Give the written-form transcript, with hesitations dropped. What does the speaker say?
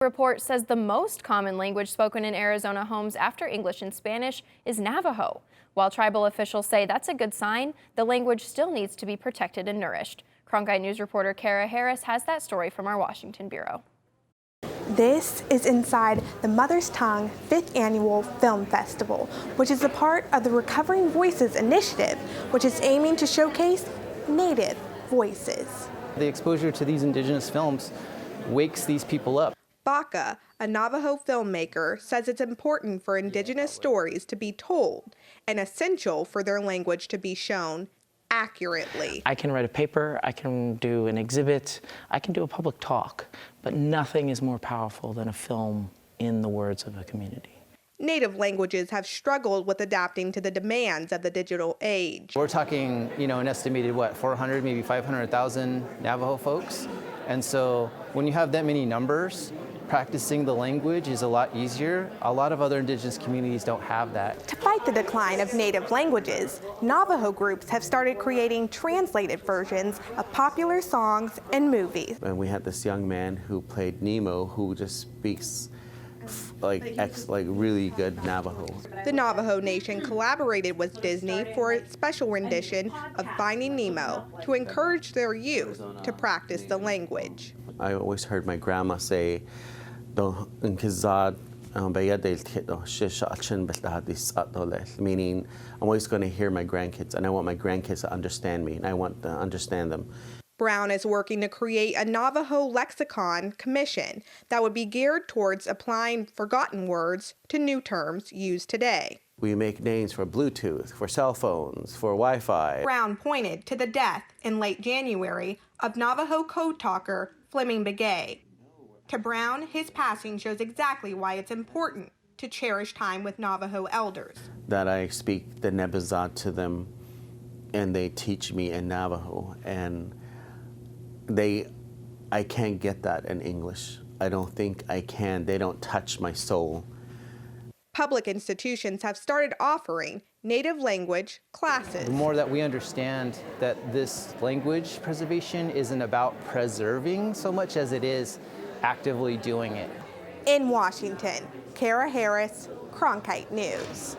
Report says the most common language spoken in Arizona homes after English and Spanish is Navajo. While tribal officials say that's a good sign, the language still needs to be protected and nourished. Cronkite News reporter Kara Harris has that story from our Washington bureau. This is inside the Mother's Tongue 5th Annual Film Festival, which is a part of the Recovering Voices initiative, which is aiming to showcase Native voices. The exposure to these indigenous films wakes these people up. Baca, a Navajo filmmaker, says it's important for indigenous stories to be told and essential for their language to be shown accurately. I can write a paper, I can do an exhibit, I can do a public talk, but nothing is more powerful than a film in the words of a community. Native languages have struggled with adapting to the demands of the digital age. We're talking, an estimated, 400, maybe 500,000 Navajo folks. And so when you have that many numbers, practicing the language is a lot easier. A lot of other indigenous communities don't have that. To fight the decline of native languages, Navajo groups have started creating translated versions of popular songs and movies. And we had this young man who played Nemo who just speaks really good Navajo. The Navajo Nation collaborated with Disney for a special rendition of Finding Nemo to encourage their youth to practice the language. I always heard my grandma say, meaning I'm always going to hear my grandkids, and I want my grandkids to understand me, and I want to understand them. Brown is working to create a Navajo lexicon commission that would be geared towards applying forgotten words to new terms used today. We make names for Bluetooth, for cell phones, for Wi-Fi. Brown pointed to the death in late January of Navajo code talker Fleming Begay. To Brown, his passing shows exactly why it's important to cherish time with Navajo elders. That I speak the Nebazat to them, and they teach me in Navajo, and I can't get that in English. I don't think I can. They don't touch my soul. Public institutions have started offering native language classes. The more that we understand that this language preservation isn't about preserving so much as it is actively doing it. In Washington, Kara Harris, Cronkite News.